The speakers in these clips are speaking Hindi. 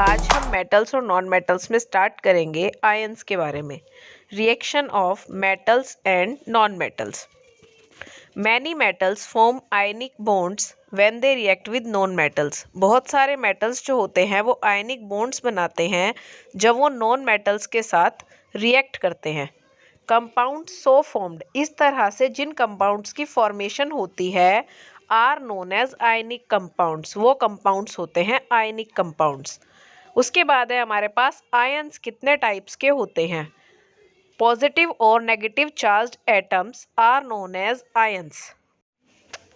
आज हम मेटल्स और नॉन मेटल्स में स्टार्ट करेंगे आयंस के बारे में। Reaction of metals and non metals. Many metals form ionic bonds when they react with non metals. बहुत सारे मेटल्स जो होते हैं वो आयनिक बॉन्ड्स बनाते हैं जब वो नॉन मेटल्स के साथ रिएक्ट करते हैं। कंपाउंड्स सो फॉर्म्ड, इस तरह से जिन कंपाउंड्स की फॉर्मेशन होती है are known as ionic compounds. वो कंपाउंड्स होते हैं आयनिक कंपाउंड्स। उसके बाद है हमारे पास आयंस कितने टाइप्स के होते हैं। पॉजिटिव और negative charged atoms are known as ions.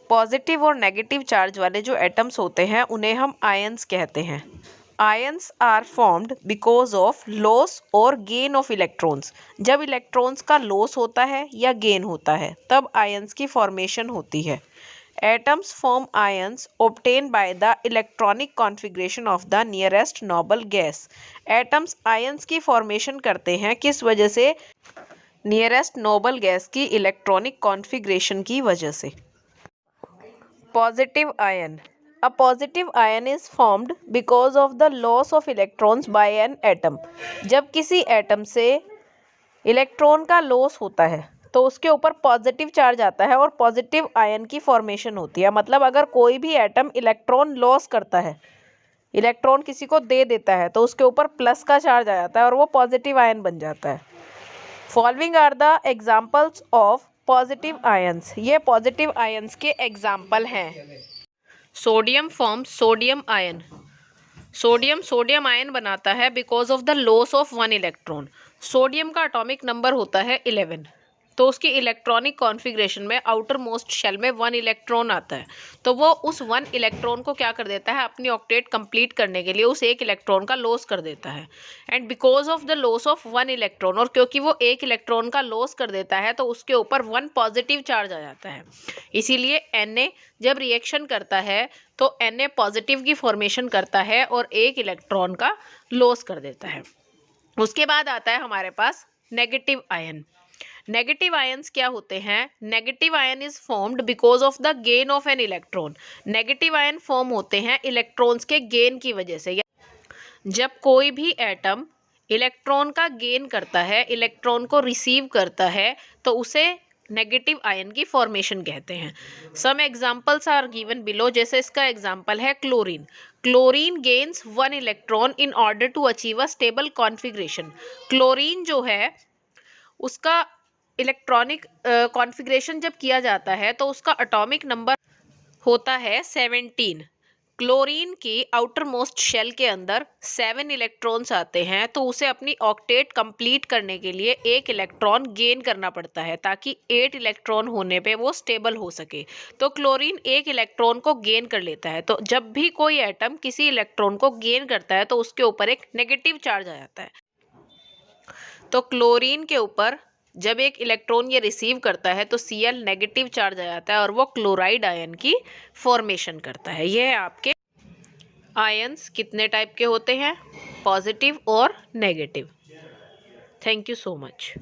Positive और नेगेटिव चार्ज वाले जो एटम्स होते हैं उन्हें हम आयंस कहते हैं। Ions are formed because of loss और गेन ऑफ इलेक्ट्रॉन्स। जब इलेक्ट्रॉन्स का लॉस होता है या गेन होता है तब आयंस की फॉर्मेशन होती है। Atoms form ions obtained by the electronic configuration of the nearest noble gas. Atoms ions की formation करते हैं किस वजह से? नियरेस्ट नोबल गैस की इलेक्ट्रॉनिक कॉन्फ़िगरेशन की वजह से। Positive ion. A positive ion is formed because of the loss of electrons by an atom. जब किसी एटम से इलेक्ट्रॉन का लॉस होता है तो उसके ऊपर पॉजिटिव चार्ज आता है और पॉजिटिव आयन की फॉर्मेशन होती है। मतलब अगर कोई भी एटम इलेक्ट्रॉन लॉस करता है, इलेक्ट्रॉन किसी को दे देता है तो उसके ऊपर प्लस का चार्ज आ जाता है और वो पॉजिटिव आयन बन जाता है। Following are the examples of positive ions. ये पॉजिटिव आयंस के एग्जाम्पल हैं। Sodium forms sodium ion. Sodium ion बनाता है because of the loss of one electron. Sodium का एटॉमिक नंबर होता है 11, तो उसकी इलेक्ट्रॉनिक कॉन्फ़िगरेशन में आउटर मोस्ट शेल में 1 इलेक्ट्रॉन आता है। तो वो उस 1 इलेक्ट्रॉन को क्या कर देता है, अपनी ऑक्टेट कंप्लीट करने के लिए उस एक इलेक्ट्रॉन का लॉस कर देता है। And because of the loss of 1 electron, और क्योंकि वो एक इलेक्ट्रॉन का लॉस कर देता है तो उसके ऊपर 1 पॉजिटिव चार्ज आ जाता है। इसीलिए Na जब रिएक्शन करता है तो Na पॉजिटिव की फॉर्मेशन करता है और एक इलेक्ट्रॉन का लॉस कर देता है। उसके बाद आता है हमारे पास नेगेटिव आयन। नेगेटिव आयंस क्या होते हैं? Negative ion is formed because of the gain of an electron. Negative ion form होते हैं इलेक्ट्रॉन्स के गेन की वजह से। जब कोई भी एटम इलेक्ट्रॉन का गेन करता है, इलेक्ट्रॉन को रिसीव करता है, तो उसे नेगेटिव आयन की फॉर्मेशन कहते हैं। Some examples are given below. जैसे इसका एग्जांपल है chlorine. Chlorine gains 1 electron in order to achieve a stable configuration. Chlorine जो है उसका इलेक्ट्रॉनिक कॉन्फ़िगरेशन जब किया जाता है तो उसका एटॉमिक नंबर होता है 17। क्लोरीन की आउटर मोस्ट शेल के अंदर 7 इलेक्ट्रॉन्स आते हैं, तो उसे अपनी ऑक्टेट कंप्लीट करने के लिए एक इलेक्ट्रॉन गेन करना पड़ता है ताकि 8 इलेक्ट्रॉन होने पे वो स्टेबल हो सके। तो क्लोरीन एक इलेक्ट्रॉन को गेन कर लेता है। तो जब भी कोई एटम किसी इलेक्ट्रॉन को गेन करता है तो उसके ऊपर एक नेगेटिव चार्ज आ जाता है। तो क्लोरीन के ऊपर जब एक इलेक्ट्रॉन ये रिसीव करता है तो Cl नेगेटिव चार्ज आ जाता है और वो क्लोराइड आयन की फॉर्मेशन करता है। ये है आपके आयंस कितने टाइप के होते हैं, पॉजिटिव और negative. Thank you so much.